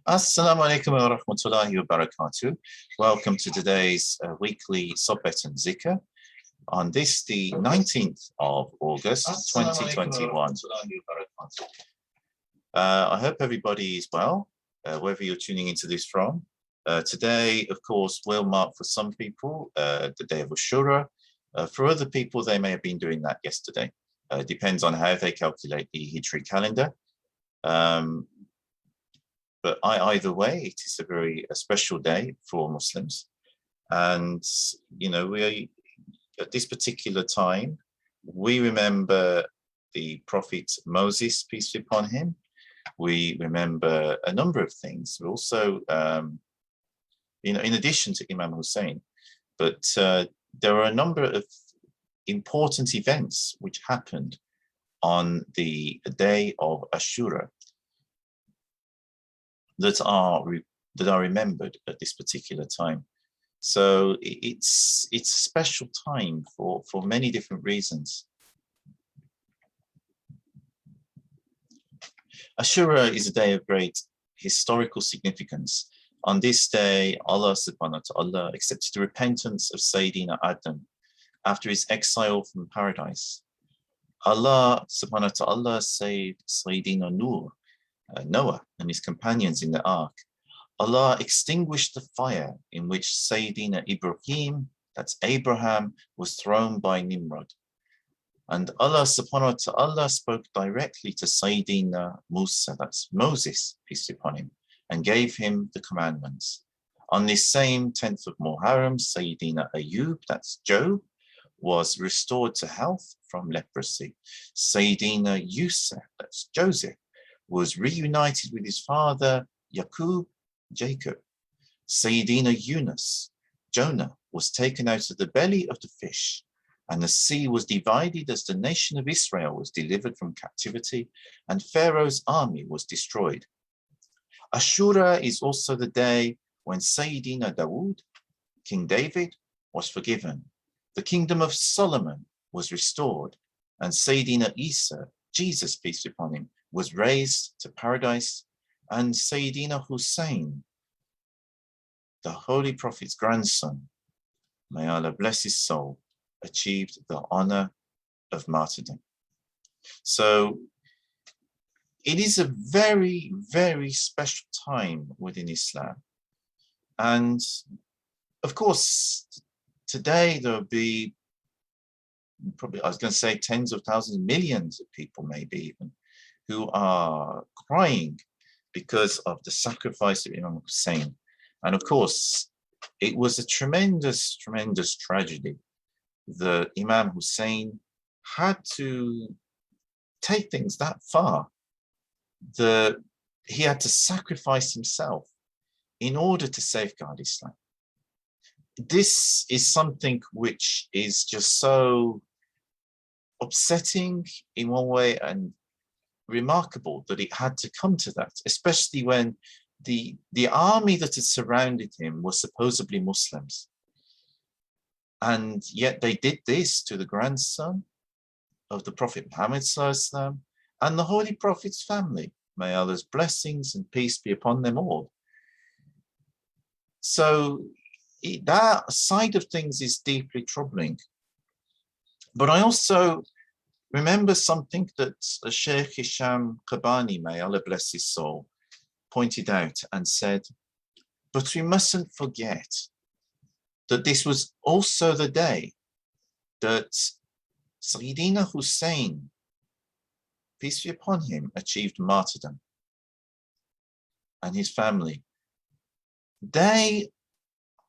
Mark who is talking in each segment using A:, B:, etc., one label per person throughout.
A: Assalamu alaikum wa rahmatullahi wa barakatuh. Welcome to today's weekly Sohbet and Dhikr on this, the 19th of August, 2021. I hope everybody is well, wherever you're tuning into this from. Today, of course, will mark for some people the day of Ashura. For other people, they may have been doing that yesterday. Depends on how they calculate the Hijri calendar. But either way, it is a very special day for Muslims. And, you know, we at this particular time, we remember the Prophet Moses, peace be upon him. We remember a number of things. We also, you know, in addition to Imam Hussein, but there are a number of important events which happened on the day of Ashura that are remembered at this particular time. So it's a special time for many different reasons. Ashura is a day of great historical significance. On this day, Allah subhanahu wa ta'ala accepted the repentance of Sayyidina Adam after his exile from paradise. Allah subhanahu wa ta'ala saved Sayyidina Noah and his companions in the ark. Allah extinguished the fire in which Sayyidina Ibrahim, that's Abraham, was thrown by Nimrod. And Allah subhanahu wa ta'ala spoke directly to Sayyidina Musa, that's Moses, peace be upon him, and gave him the commandments. On this same 10th of Muharram, Sayyidina Ayub, that's Job, was restored to health from leprosy. Sayyidina Yusuf, that's Joseph, was reunited with his father, Jacob. Sayyidina Yunus, Jonah, was taken out of the belly of the fish, and the sea was divided as the nation of Israel was delivered from captivity, and Pharaoh's army was destroyed. Ashura is also the day when Sayyidina Dawood, King David, was forgiven. The kingdom of Solomon was restored, and Sayyidina Isa, Jesus, peace be upon him, was raised to paradise, and Sayyidina Hussein, the Holy Prophet's grandson, may Allah bless his soul, achieved the honor of martyrdom. So it is a very, very special time within Islam. And of course, today there will be probably, I was going to say tens of thousands, millions of people maybe even, who are crying because of the sacrifice of Imam Hussein. And of course, it was a tremendous, tremendous tragedy that Imam Hussein had to take things that far, that he had to sacrifice himself in order to safeguard Islam. This is something which is just so upsetting in one way and remarkable that it had to come to that, especially when the army that had surrounded him was supposedly Muslims. And yet they did this to the grandson of the Prophet Muhammad ﷺ and the Holy Prophet's family. May Allah's blessings and peace be upon them all. So that side of things is deeply troubling. But I also remember something that Sheikh Hisham Qabani, may Allah bless his soul, pointed out and said, but we mustn't forget that this was also the day that Sayyidina Hussein, peace be upon him, achieved martyrdom, and his family. They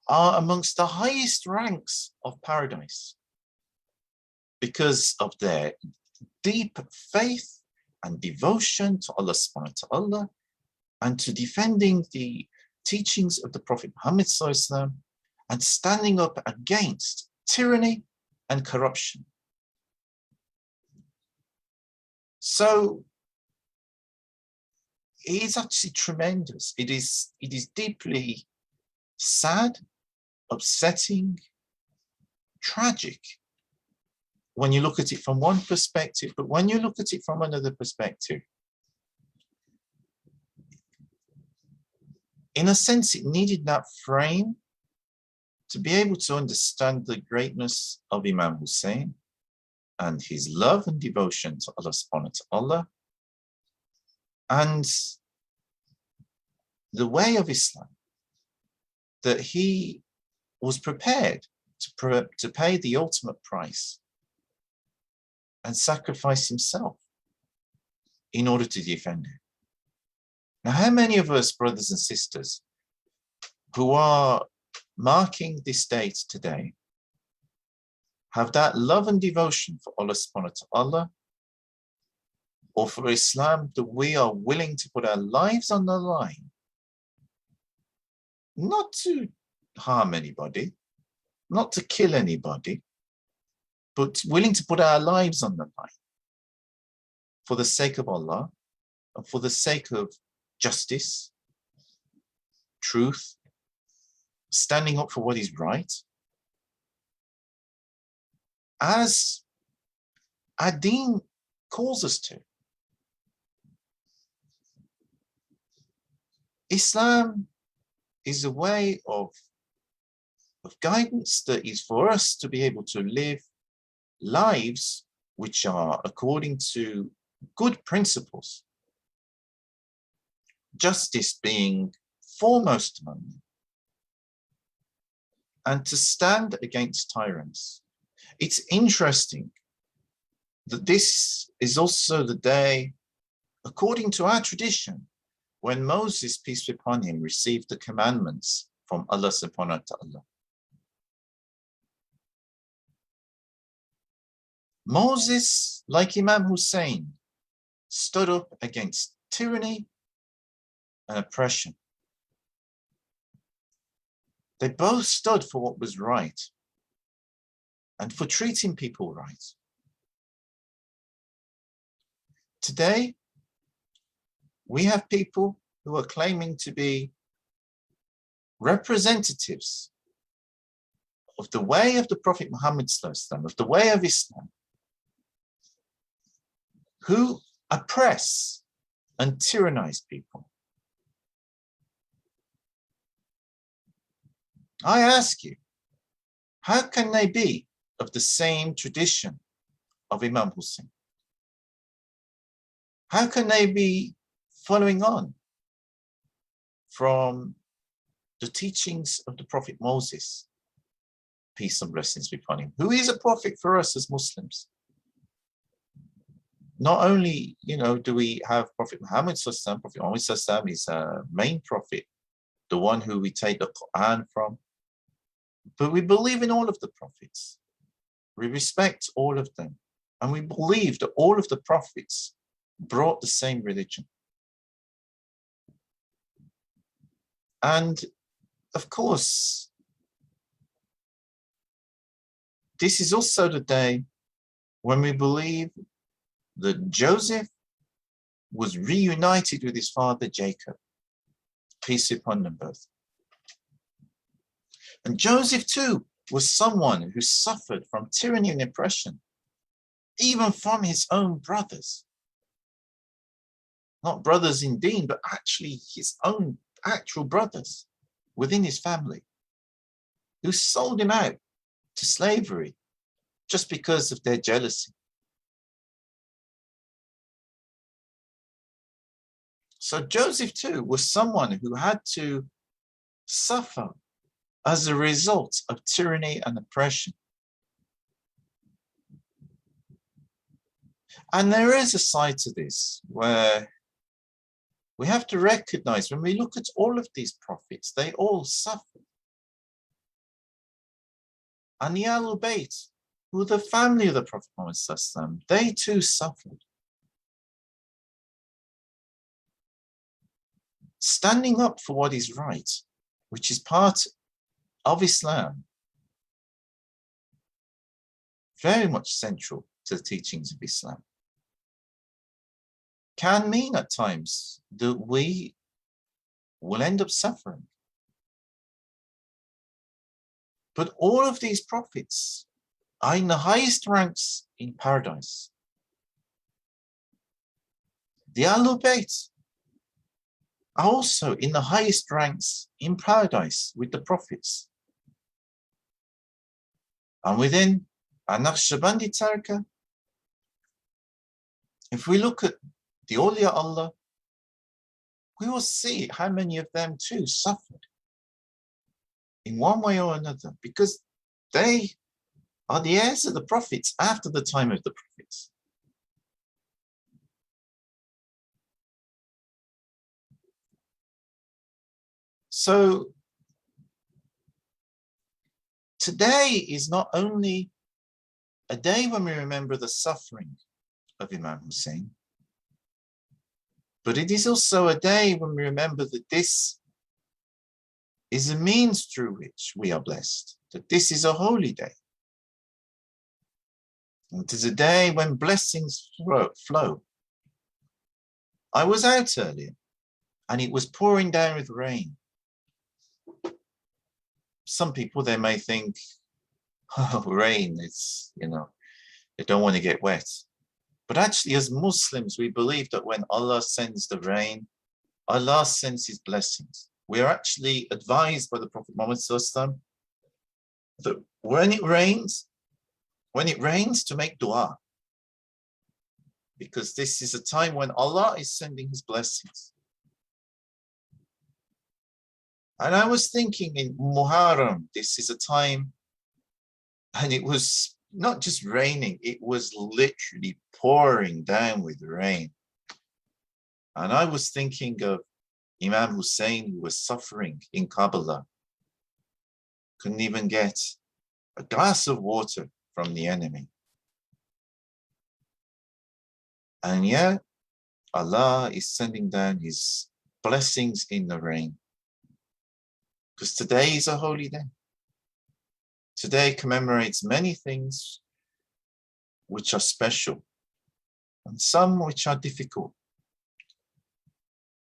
A: are amongst the highest ranks of paradise because of their deep faith and devotion to Allah subhanahu wa ta'ala and to defending the teachings of the Prophet Muhammad ﷺ and standing up against tyranny and corruption. So it is actually tremendous. It is deeply sad, upsetting, tragic when you look at it from one perspective, but when you look at it from another perspective, in a sense, it needed that frame to be able to understand the greatness of Imam Hussein and his love and devotion to Allah subhanahu wa ta'ala, and the way of Islam, that he was prepared to pay the ultimate price and sacrifice himself in order to defend it. Now, how many of us, brothers and sisters, who are marking this date today, have that love and devotion for Allah subhanahu wa ta'ala or for Islam, that we are willing to put our lives on the line, not to harm anybody, not to kill anybody, but willing to put our lives on the line for the sake of Allah and for the sake of justice, truth, standing up for what is right, as our deen calls us to. Islam is a way of guidance that is for us to be able to live lives which are according to good principles, justice being foremost among them, and to stand against tyrants. It's interesting that this is also the day, according to our tradition, when Moses, peace be upon him, received the commandments from Allah subhanahu wa ta'ala. Moses, like Imam Hussein, stood up against tyranny and oppression. They both stood for what was right and for treating people right. Today, we have people who are claiming to be representatives of the way of the Prophet Muhammad, of the way of Islam, who oppress and tyrannize people. I ask you, how can they be of the same tradition of Imam Hussein? How can they be following on from the teachings of the Prophet Moses, peace and blessings be upon him, who is a prophet for us as Muslims? Not only, do we have Prophet Muhammad, Prophet Muhammad is a main prophet, the one who we take the Quran from, but we believe in all of the prophets. We respect all of them, and we believe that all of the prophets brought the same religion. And of course, this is also the day when we believe that Joseph was reunited with his father Jacob, peace be upon them both. And Joseph too was someone who suffered from tyranny and oppression, even from his own brothers. Not brothers in deen, but actually his own actual brothers within his family, who sold him out to slavery just because of their jealousy. So Joseph too was someone who had to suffer as a result of tyranny and oppression. And there is a side to this where we have to recognize, when we look at all of these prophets, they all suffered. And the Ahlul Bayt, who were the family of the Prophet Muhammad, they too suffered. Standing up for what is right, which is part of Islam, very much central to the teachings of Islam, can mean at times that we will end up suffering. But all of these prophets are in the highest ranks in paradise. The Ahlul Bayt are also in the highest ranks in paradise with the prophets. And within our Naqshbandi tariqat, if we look at the awliya Allah, we will see how many of them too suffered in one way or another, because they are the heirs of the prophets after the time of the prophets. So today is not only a day when we remember the suffering of Imam Hussein, but it is also a day when we remember that this is a means through which we are blessed, that this is a holy day. And it is a day when blessings flow. I was out earlier and it was pouring down with rain. Some people, they may think, oh, rain, it's, they don't want to get wet. But actually, as Muslims, we believe that when Allah sends the rain, Allah sends his blessings. We are actually advised by the Prophet Muhammad ﷺ that when it rains, to make dua, because this is a time when Allah is sending his blessings. And I was thinking in Muharram, this is a time, and it was not just raining, it was literally pouring down with rain. And I was thinking of Imam Hussein, who was suffering in Kabbalah, couldn't even get a glass of water from the enemy. And yet, Allah is sending down his blessings in the rain. Because today is a holy day. Today commemorates many things which are special and some which are difficult.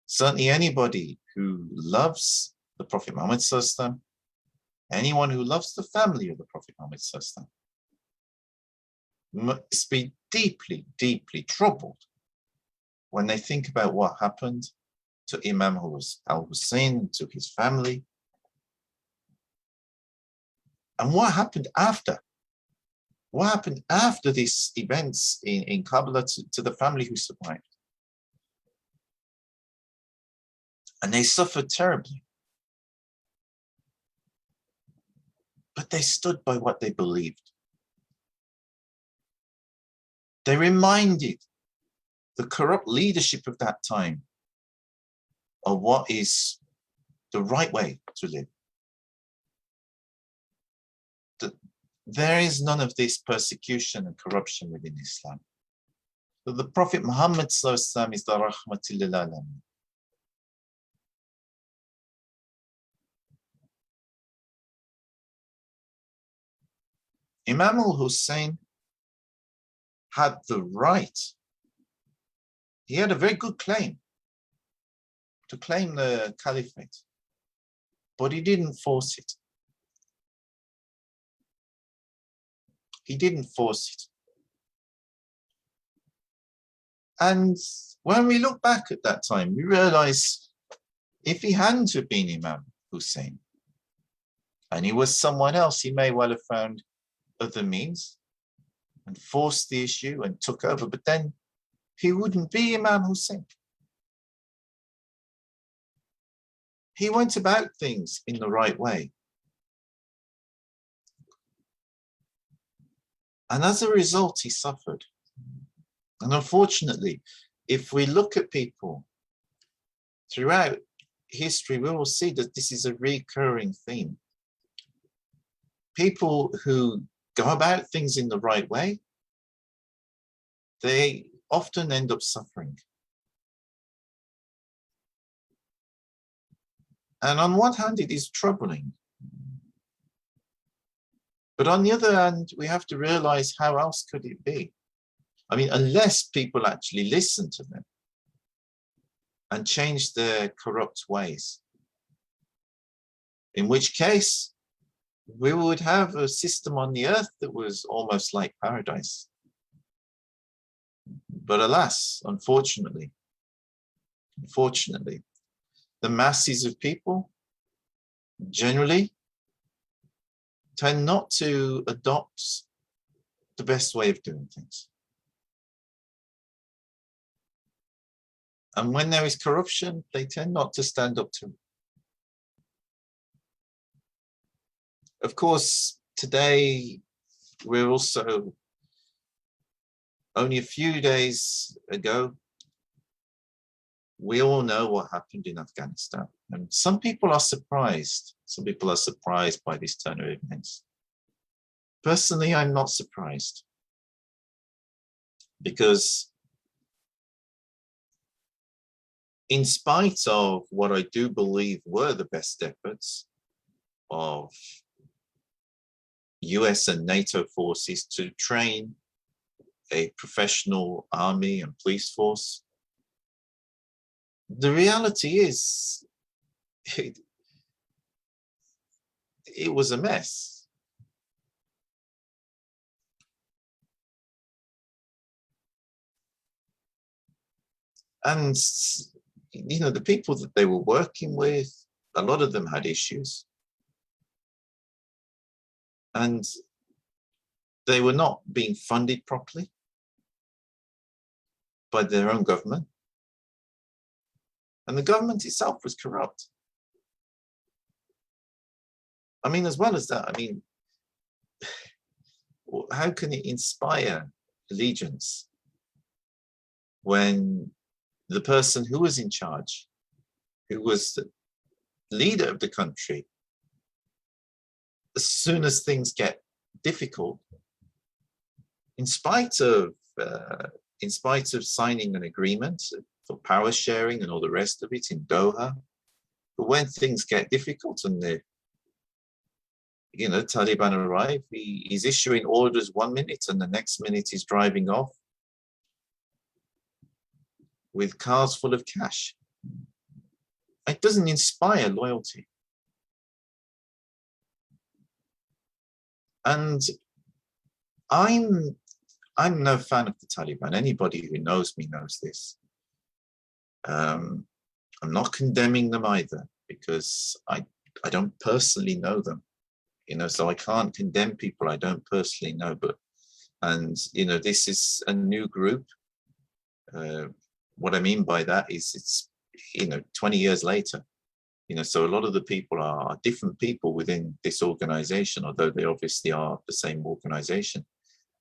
A: Certainly anybody who loves the Prophet Muhammad ﷺ, anyone who loves the family of the Prophet Muhammad ﷺ, must be deeply, deeply troubled when they think about what happened to Imam al-Hussein, to his family, and what happened after. What happened after these events in Karbala to the family who survived? And they suffered terribly. But they stood by what they believed. They reminded the corrupt leadership of that time of what is the right way to live. That there is none of this persecution and corruption within Islam. So the Prophet Muhammad ﷺ is the rahmatil lil alamin. Imam al-Hussein had the right, he had a very good claim to claim the caliphate, but he didn't force it. He didn't force it. And when we look back at that time, we realize if he hadn't have been Imam Hussein and he was someone else, he may well have found other means and forced the issue and took over, but then he wouldn't be Imam Hussein. He went about things in the right way. And as a result, he suffered. And unfortunately, if we look at people throughout history, we will see that this is a recurring theme. People who go about things in the right way, they often end up suffering. And on one hand, it is troubling. But on the other hand, we have to realize how else could it be? I mean, unless people actually listen to them and change their corrupt ways, in which case we would have a system on the earth that was almost like paradise. But alas, unfortunately, the masses of people generally tend not to adopt the best way of doing things. And when there is corruption, they tend not to stand up to it. Of course, today, we're also, only a few days ago, we all know what happened in Afghanistan. And some people are surprised. Some people are surprised by this turn of events. Personally, I'm not surprised. Because in spite of what I do believe were the best efforts of US and NATO forces to train a professional army and police force, the reality is it was a mess. And, you know, the people that they were working with, a lot of them had issues. And they were not being funded properly by their own government. And the government itself was corrupt. I mean, as well as that, I mean, how can it inspire allegiance when the person who was in charge, who was the leader of the country, as soon as things get difficult, in spite of signing an agreement for power sharing and all the rest of it in Doha, but when things get difficult and the Taliban arrive, he's issuing orders 1 minute and the next minute he's driving off with cars full of cash. It doesn't inspire loyalty. And I'm no fan of the Taliban. Anybody who knows me knows this. I'm not condemning them either, because I don't personally know them, so I can't condemn people I don't personally know. And this is a new group. What I mean by that is it's 20 years later, so a lot of the people are different people within this organization, although they obviously are the same organization.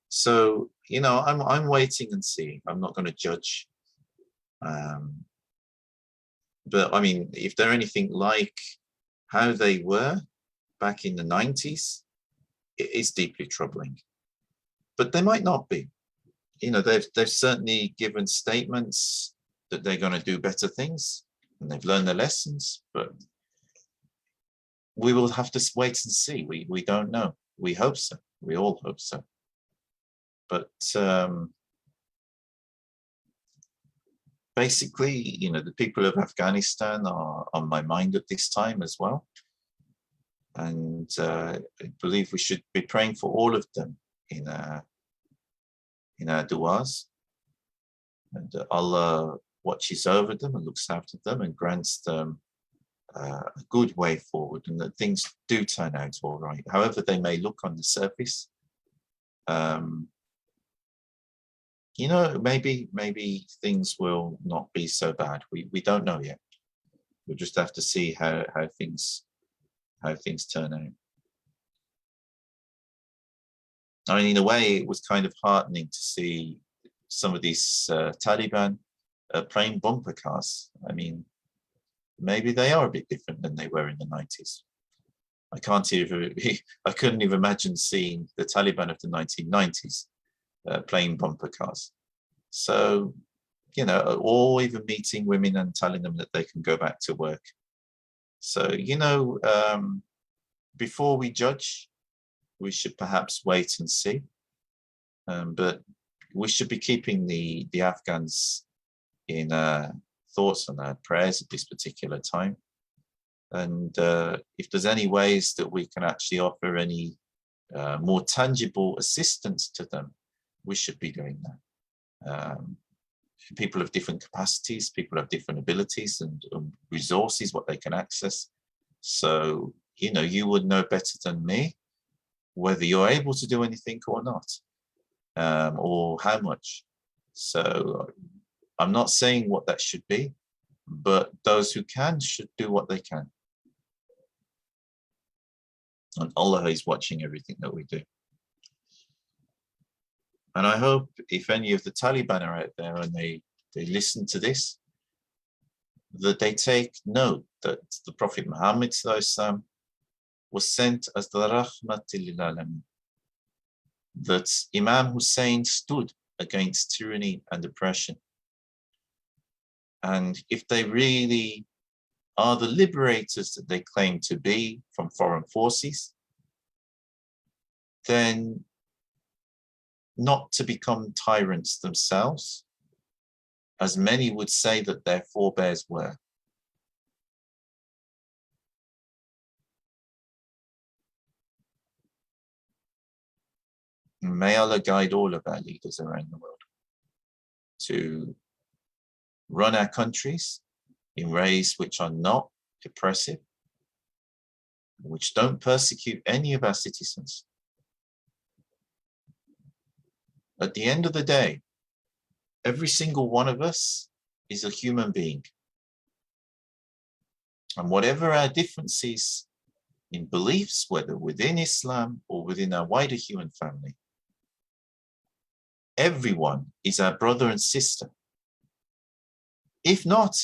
A: So I'm waiting and seeing. I'm not going to judge. But I mean, if they're anything like how they were back in the 90s, it is deeply troubling. But they might not be. They've certainly given statements that they're going to do better things, and they've learned their lessons. But we will have to wait and see. We don't know. We hope so. We all hope so. But basically, the people of Afghanistan are on my mind at this time as well. And I believe we should be praying for all of them in our du'as. And Allah watches over them and looks after them and grants them a good way forward, and that things do turn out all right, however they may look on the surface. Maybe things will not be so bad. We don't know yet. We'll just have to see how things turn out. I mean, in a way, it was kind of heartening to see some of these Taliban playing bumper cars. I mean, maybe they are a bit different than they were in the 90s. I couldn't even imagine seeing the Taliban of the 1990s playing bumper cars. So, or even meeting women and telling them that they can go back to work. So, before we judge, we should perhaps wait and see. But we should be keeping the Afghans in thoughts and our prayers at this particular time. And if there's any ways that we can actually offer any more tangible assistance to them, we should be doing that. People have different capacities, people have different abilities and resources, what they can access. So, you know, you would know better than me whether you're able to do anything or not, or how much. So I'm not saying what that should be, but those who can should do what they can. And Allah is watching everything that we do. And I hope if any of the Taliban are out there and they listen to this, that they take note that the Prophet Muhammad was sent as the Rahmatil lil Alamin. That Imam Hussein stood against tyranny and oppression. And if they really are the liberators that they claim to be from foreign forces, then not to become tyrants themselves, as many would say that their forebears were. May Allah guide all of our leaders around the world to run our countries in ways which are not oppressive, which don't persecute any of our citizens. At the end of the day, every single one of us is a human being. And whatever our differences in beliefs, whether within Islam or within our wider human family, everyone is our brother and sister. If not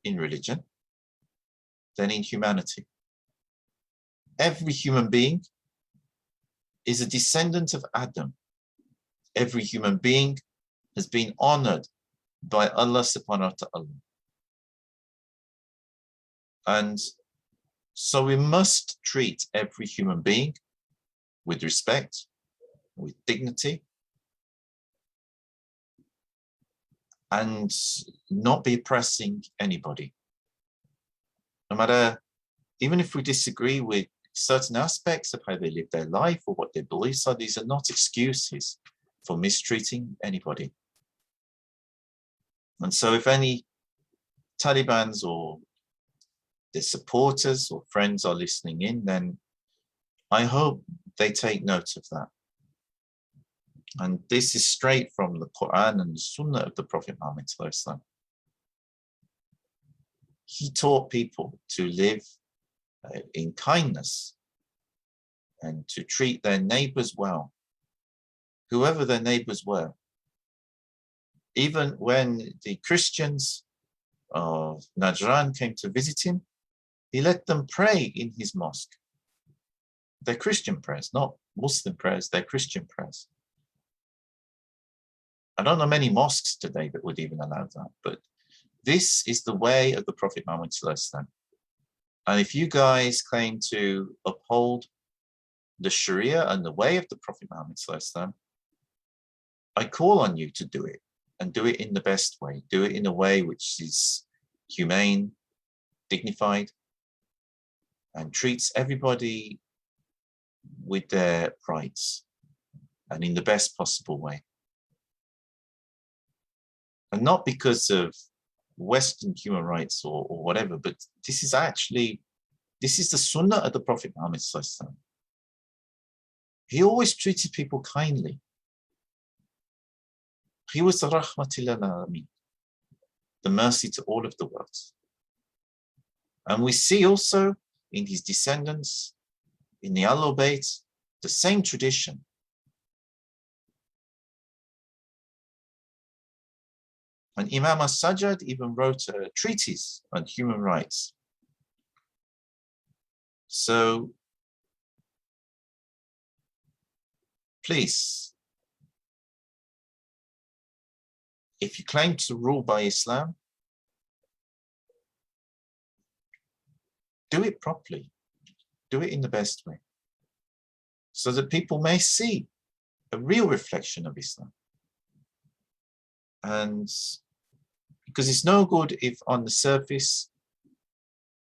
A: in religion, then in humanity. Every human being is a descendant of Adam. Every human being has been honored by Allah subhanahu wa ta'ala. And so we must treat every human being with respect, with dignity, and not be oppressing anybody. No matter, even if we disagree with certain aspects of how they live their life or what their beliefs are, these are not excuses for mistreating anybody. And so if any Talibans or their supporters or friends are listening in, then I hope they take note of that. And this is straight from the Quran and the Sunnah of the Prophet Muhammad. He taught people to live in kindness and to treat their neighbors well, whoever their neighbors were. Even when the Christians of Najran came to visit him, he let them pray in his mosque. They're Christian prayers, not Muslim prayers, they're Christian prayers. I don't know many mosques today that would even allow that, but this is the way of the Prophet Muhammad. And if you guys claim to uphold the Sharia and the way of the Prophet Muhammad, I call on you to do it, and do it in the best way. Do it in a way which is humane, dignified, and treats everybody with their rights and in the best possible way. And not because of Western human rights or whatever, but this is the Sunnah of the Prophet Muhammad. He always treated people kindly. He was the Rahmatil lil Alamin, the mercy to all of the world. And we see also in his descendants, in the Ahlul Bayt, the same tradition. And Imam as-Sajjad even wrote a treatise on human rights. So please, if you claim to rule by Islam, do it properly. Do it in the best way, so that people may see a real reflection of Islam. And because it's no good if on the surface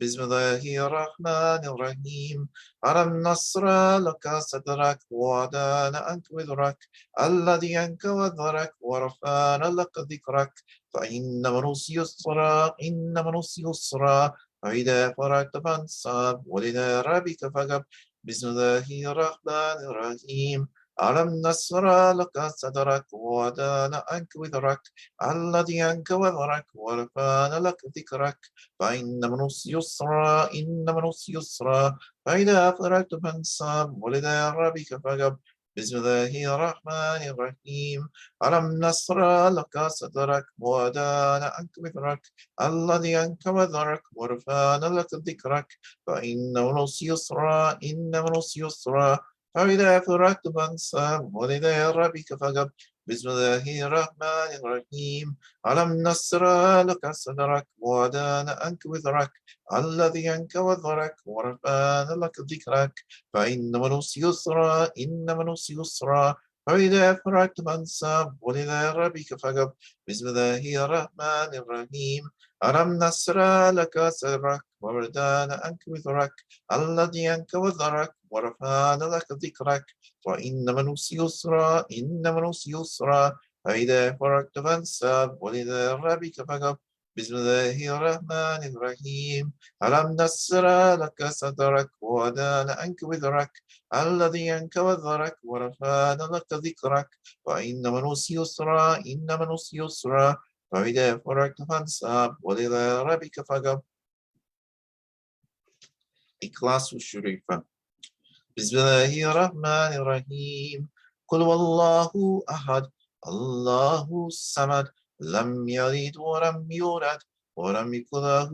A: بسم الله الرحمن الرحيم. ألم نشرح لك صدرك ووضعنا عنك وزرك الذي أنقض ظهرك ورفعنا لك ذكرك فإن مع العسر يسرا إن مع العسر يسرا فإذا فرغت فانصب وإلى ربك فارغب. بسم الله الرحمن الرحيم. ألم نشرح لك صدرك ووضعنا عنك وزرك الذي أنقض ظهرك ورفعنا لك ذكرك فإن من يسرا إن من يسرا فإذا فرغت فانصب وإلى ربك فارغب. بسم الله الرحمن الرحيم. ألم نشرح لك صدرك ووضعنا عنك وزرك الذي أنقض ظهرك ورفعنا لك ذكرك فإن من يسرا إن من يسرا فإذا فرغت فانصب وإلى ربك فارغب. بسم الله الرحمن الرحيم. ألم نشرح لك صدرك ووضعنا عنك وزرك الذي أنقض ظهرك ورفعنا لك ذكرك فإن مع العسر يسرا إن مع العسر يسرا فإذا فرغت فانصب وإلى ربك فارغب. بسم الله الرحمن الرحيم. ألم نشرح لك صدرك ووضعنا عنك وزرك الذي أنقض ظهرك ورفعنا لك ذكرك وإن مع العسر يسرا إن مع العسر يسرا فإذا فرغت فانصب وإلى ربك فارغب. بسم الله الرحمن الرحيم. ألم نشرح لك صدرك ووضعنا عنك وزرك الذي أنقض ظهرك ورفعنا لك ذكرك وإن مع العسر يسرا إن مع العسر يسرا فإذا فرغت فانصب وإلى ربك فارغب. إخلاص الشريفة. بسم الله الرحمن الرحيم. قل والله أحد الله الصمد لم يلد ولم يولد ولم يكن له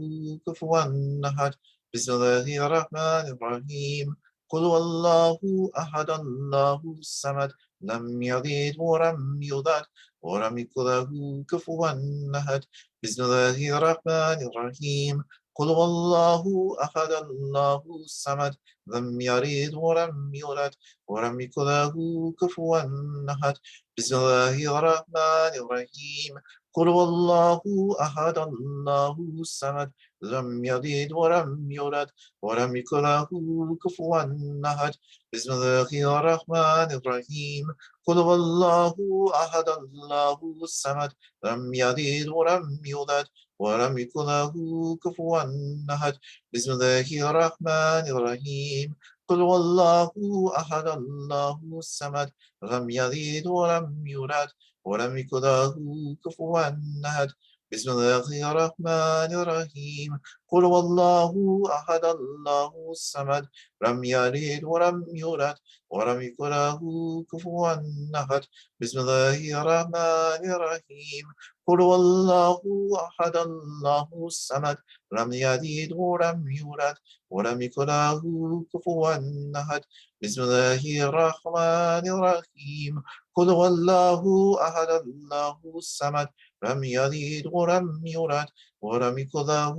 A: كفوا أحد. بسم الله الرحمن الرحيم. قل والله أحد الله الصمد لم يلد ولم يولد ولم يكن له كفوا أحد. بسم الله الرحمن الرحيم. قل والله أحد الله الصمد لم يلد ولم يولد ولم يكن له كفوا أحد. بسم الله الرحمن الرحيم. قل والله أحد الله الصمد لم يلد ولم يولد ولم يكن له كفوا أحد. بسم الله الرحمن الرحيم. قل والله أحد الله الصمد لم يلد ولم يولد ولم يكن له كفوا أحد. بسم الله الرحمن الرحيم. قل والله أحد الله الصمد لم يلد ولم يولد ولم يكن له كفوا أحد. بسم الله الرحمن الرحيم. قل والله أحد الله الصمد لم يلد ولم يولد ولم يكن له كفوا أحد. بسم الله الرحمن الرحيم. قل والله أحد الله الصمد لم يلد ولم يولد ولم يكن له كفوا أحد. بسم الله الرحمن الرحيم. قل والله أحد الله الصمد لم يلد ولم يولد ولم يكن له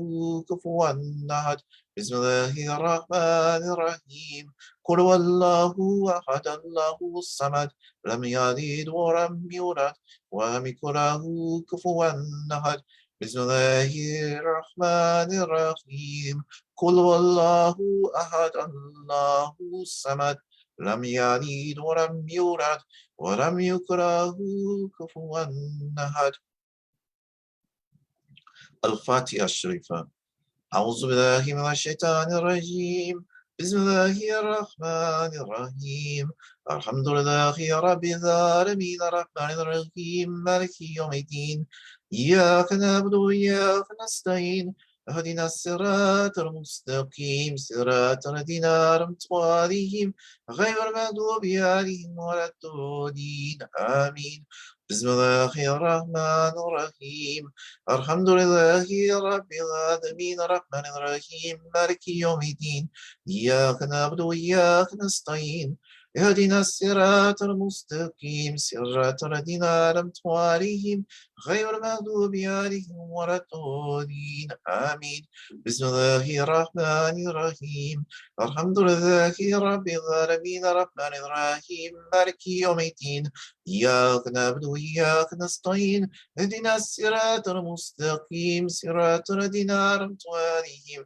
A: كفوا أحد. بسم الله الرحمن الرحيم. قل والله أحد الله الصمد لم يلد ولم يولد ولم يكن له كفوا أحد. بسم الله الرحمن الرحيم. قل والله أحد الله الصمد لم يلد ولم يولد ولم يكن له كفوا أحد. الفاتحة الشريفة. أعوذ بالله من الشيطان الرجيم. بسم الله الرحمن الرحيم. الحمد لله رب العالمين الرحمن الرحيم مالك يوم الدين. إياك نعبد وإياك نستعين اهدنا الصراط المستقيم صراط الذين أنعمت عليهم غير المغضوب عليهم ولا الضالين آمين. بسم الله الرحمن الرحيم. الحمد لله رب العالمين الرحمن الرحيم مالك يوم الدين. إياك نعبد وإياك نستعين اهدنا الصراط المستقيم صراط الذين أنعمت عليهم غير المغضوب عليهم ولا الضالين آمين. بسم الله الرحمن الرحيم. الحمد لله رب العالمين الرحمن الرحيم مالك يوم الدين. إياك نعبد وإياك نستعين اهدنا الصراط المستقيم صراط الذين أنعمت عليهم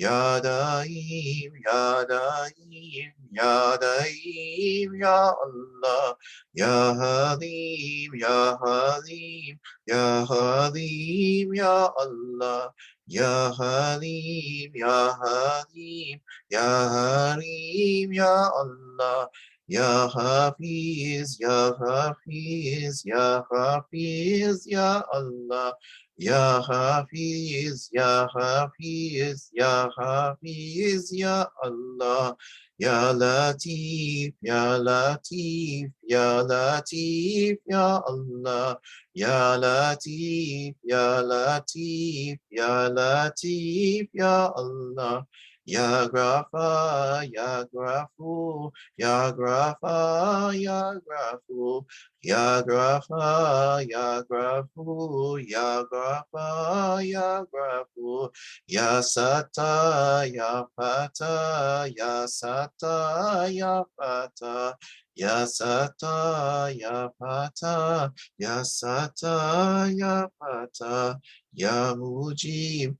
A: Ya Daim, Ya Daim, Ya Daim, Ya Allah, Ya Halim, Ya Halim, Ya Halim, Ya Allah, Ya Halim, Ya Halim, Ya Halim, Ya Allah, Ya Hafiz, Ya Hafiz, Ya Hafiz, Ya Allah, Ya Hafiz, Ya Hafiz, Ya Hafiz, Ya Allah, Ya Latif, Ya Latif, Ya Latif, Ya Allah, Ya Latif, Ya Latif, Ya Latif, Ya Allah, Ya Grafa, Ya Grafu, Ya Grafa, Ya Grafu, Ya Grafa, Ya Grafu, Ya Grafa, Ya Grafu, Ya Sata, Ya Fata, Ya Sata, Ya Fata, Ya Sata, Ya Fata, Ya Sata, Ya Fata, Ya Mujib,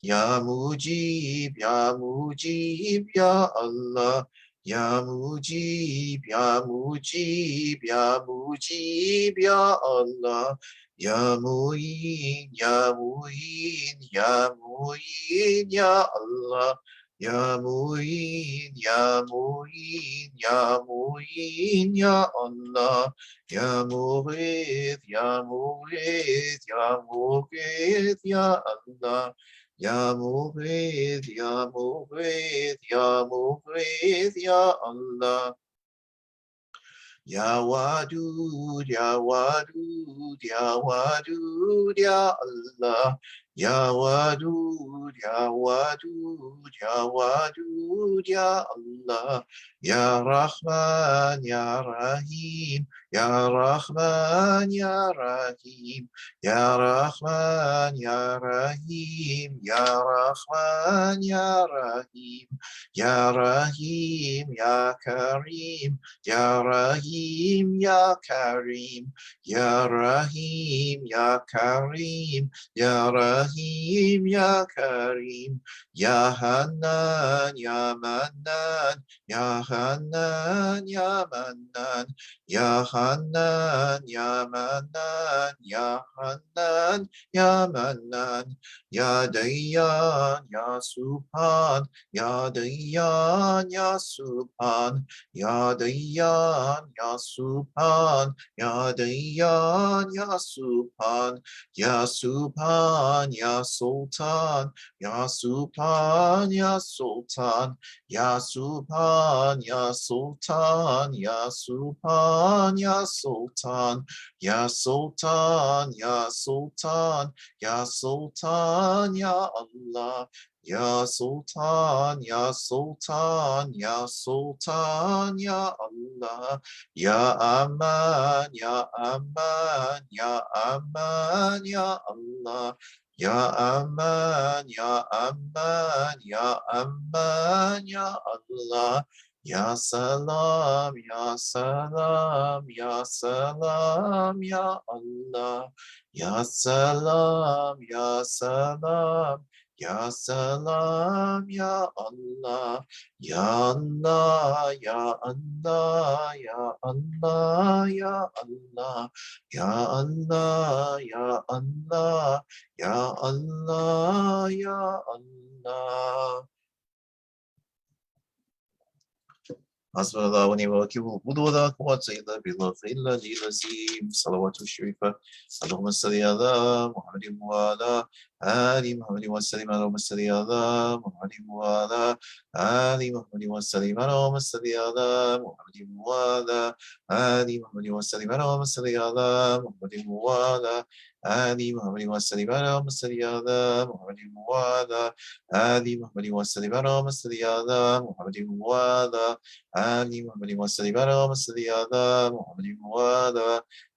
A: Ya Mujib, Ya Mujib, Ya Allah, Ya Mujib, Ya Mujib, Ya Mujib, Ya Allah, Ya Muin, Ya Muin, Ya Muin, Ya Allah, Ya Muin, Ya Muin, Ya Muin, Ya Allah, Ya Mughith, Ya Mughith, Ya Mughith, Ya Allah, Ya Mughith, Ya Mughith, Ya Mughith, Ya Allah. Ya Wadud, Ya Wadud, Ya Wadud, Ya Allah. Ya Wadud, Ya Wadud, Ya Wadud, Ya Allah. Ya Rahman, Ya Rahim, Ya Rahman, Ya Rahim, Ya Rahman, Ya Rahim, Ya Rahman, Ya Rahim, Ya Rahim, Ya Karim, Ya Rahim, Ya Karim, Ya Rahim, Ya Karim, Ya Rahim, Ya Karim, Ya Hanan, Ya Mannan, Ya Hanan, Ya Mannan, Ya Hanan, Ya Mannan, Ya Hanan, Ya Mannan, Ya Dayyan, Ya Subhan, Ya Dayyan, Ya Subhan, Ya Dayyan, Ya Subhan, Ya Dayyan, Ya Subhan, Ya Subhan, Ya Sultan, Ya Subhan, Ya Sultan, Ya Subhan, Ya Sultan, Ya Subhan, Ya Sultan, Ya Sultan, Ya Sultan, Ya Sultan, Ya Allah, Ya Sultan, Ya Sultan, Ya Sultan, Ya Allah, Ya Aman, Ya Aman, Ya Aman, Ya Allah, Ya Aman, Ya Aman, Ya Aman, Ya Allah, Ya Salam, Ya Salam, Ya Salam, Ya Allah, Ya Salam, Ya Salam, Ya Salam, Ya Allah, Ya Allah, Ya Allah, Ya Allah, Ya Allah, Ya Allah, Ya Allah, Ya Allah, Ya Allah. Hasbunallah wa ni'mal wakeel. Wudu la quwwata illa billah. Illa lazim. Salawatu sharifa. Allahumma salli ala Muhammadin wa ala ali Muhammadin wa sallim. Allahumma salli ala Muhammadin wa ala ali Muhammadin wa sallim. Allahumma salli ala Muhammadin wa ala ali Muhammadin wa sallim. Allahumma salli ala Muhammadin wa ala ali Muhammadin wa sallim. Allahumma salli ala Muhammadin wa ala ali Muhammadin wa sallim. Allahumma salli ala Muhammadin wa ala Ali Muhammadin wa sallim ala Muhammad wa ala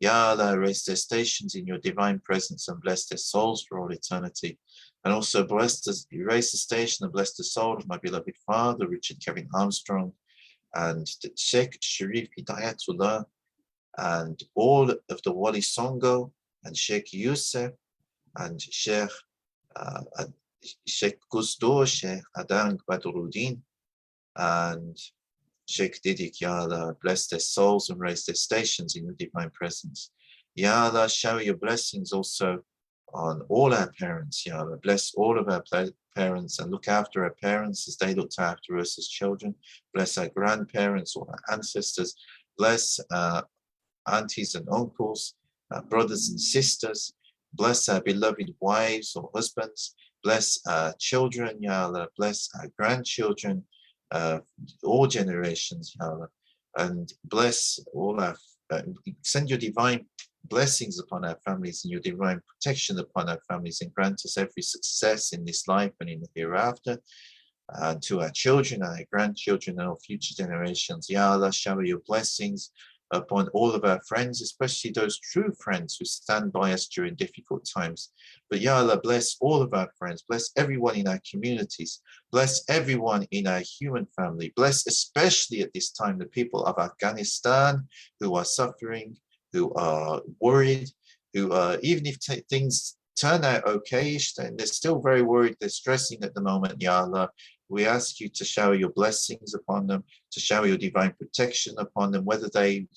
A: Ya Allah, raise their stations in your divine presence and bless their souls for all eternity. And also raise the station and bless the soul of my beloved father, Richard Kevin Armstrong, and Sheikh Sharif Hidayatullah, and all of the Wali Songo, and Sheikh Yusuf, and Sheikh Gusto, Sheikh Adang Badruddin, and Sheikh Didik. Ya Allah, bless their souls and raise their stations in your divine presence. Ya Allah, shower your blessings also on all our parents. Ya Allah, bless all of our parents and look after our parents as they looked after us as children. Bless our grandparents, all our ancestors. Bless aunties and uncles, brothers and sisters. Bless our beloved wives or husbands. Bless our children, Ya Allah. Bless our grandchildren, all generations, Ya Allah. And bless all our, send your divine blessings upon our families and your divine protection upon our families, and grant us every success in this life and in the hereafter. And to our children, our grandchildren, and our future generations, Ya Allah, shower your blessings upon all of our friends, especially those true friends who stand by us during difficult times. But Ya Allah, bless all of our friends, bless everyone in our communities, bless everyone in our human family, bless especially at this time the people of Afghanistan who are suffering, who are worried, who even if things turn out okay-ish, then they're still very worried, they're stressing at the moment, Ya Allah. We ask you to shower your blessings upon them, to shower your divine protection upon them, whether they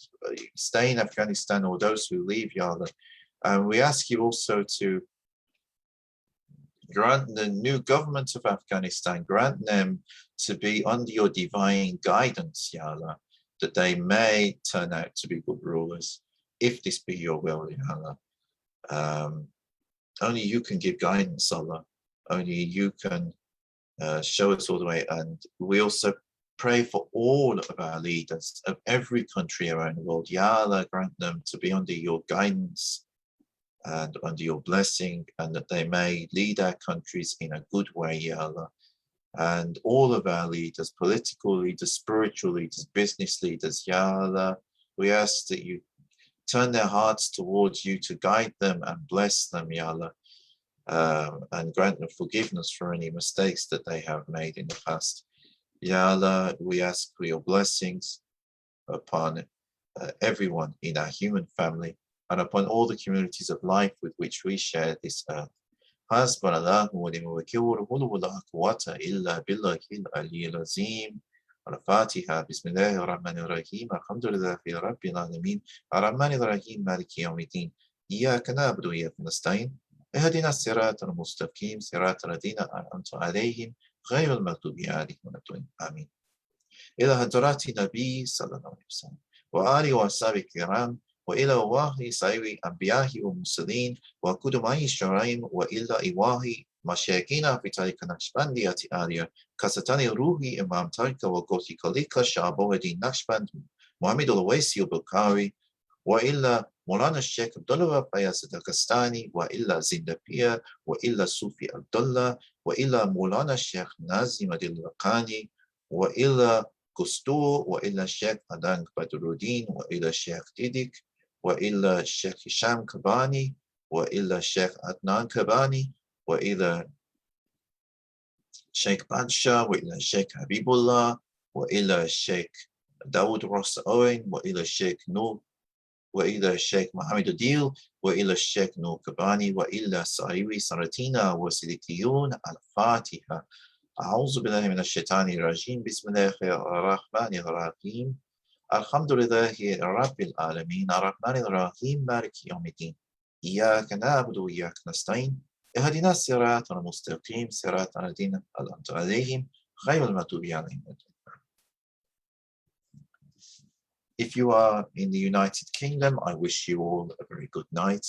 A: stay in Afghanistan or those who leave, Ya Allah. And we ask you also to grant the new government of Afghanistan, grant them to be under your divine guidance, Ya Allah, that they may turn out to be good rulers, if this be your will, Ya Allah. Only you can give guidance, Allah. Only you can show us all the way. And we also pray for all of our leaders of every country around the world. Ya Allah, grant them to be under your guidance and under your blessing, and that they may lead our countries in a good way, Ya Allah. And all of our leaders, political leaders, spiritual leaders, business leaders, Ya Allah, we ask that you turn their hearts towards you to guide them and bless them, Ya Allah. And grant them forgiveness for any mistakes that they have made in the past. Ya Allah, we ask for your blessings upon everyone in our human family and upon all the communities of life with which we share this earth. Hasbunallahu wa ni'mal wakeel, wa la quwwata illa billahil aliyyil azim. Al-Fatiha. Bismillahir Rahmanir Rahim. Alhamdulillahi Rabbil Alamin. Ar-Rahmanir Rahim. Maliki Yawmiddin. Iyyaka na'budu wa iyyaka nasta'in. اهدنا الصراط المستقيم صراط الذين أنعمت عليهم غير المغضوب عليهم ولا الضالين آمين. إلى حضرات النبي صلى الله عليه وسلم وآله وصحبه الكرام، وإلى الله سائر الأنبياء والمرسلين وقدماء الشرعين، وإلى إله مشايخنا في طريقة نقشبندية آلية، كستان روحي إمام طريقة وقوتي كليكا شعبه الدين نقشبند محمد الويسي البكاري، وإلا مولانا الشيخ عبد الله فياض الداغستاني، وإلا زندبية، وإلا صوفي عبد الله، وإلا مولانا الشيخ نازم الدلقاني، وإلا قسطو، وإلا الشيخ أدانك بدرودين، وإلا الشيخ ديدك، وإلا الشيخ هشام كباني، وإلا الشيخ عدنان كباني، وإلا الشيخ بادشاه، وإلا الشيخ حبيب الله، وإلا الشيخ داود راس أوين، وإلا الشيخ نور، وإلى الشيخ محمد الديل، وإلى الشيخ نور كباني، وإلى سائر سرطينا وسلكيون. الفاتحة. أعوذ بالله من الشيطان الرجيم. بسم الله الرحمن الرحيم. الحمد لله رب العالمين الرحمن الرحيم مالك يوم الدين إياك نعبد وإياك نستعين اهدنا الصراط المستقيم صراط الذين أنعمت عليهم غير المغضوب عليهم. If you are in the United Kingdom, I wish you all a very good night.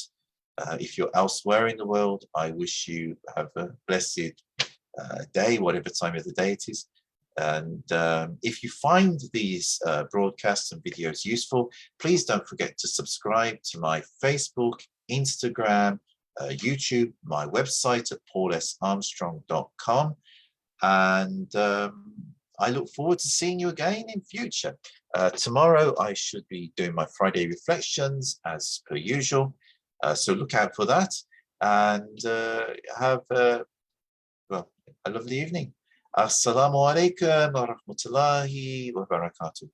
A: If you're elsewhere in the world, I wish you have a blessed day, whatever time of the day it is. And if you find these broadcasts and videos useful, please don't forget to subscribe to my Facebook, Instagram, YouTube, my website at paulsarmstrong.com. And I look forward to seeing you again in future. Tomorrow I should be doing my Friday reflections as per usual. So look out for that, and have well, a lovely evening. Assalamu alaikum wa rahmatullahi wa barakatuh.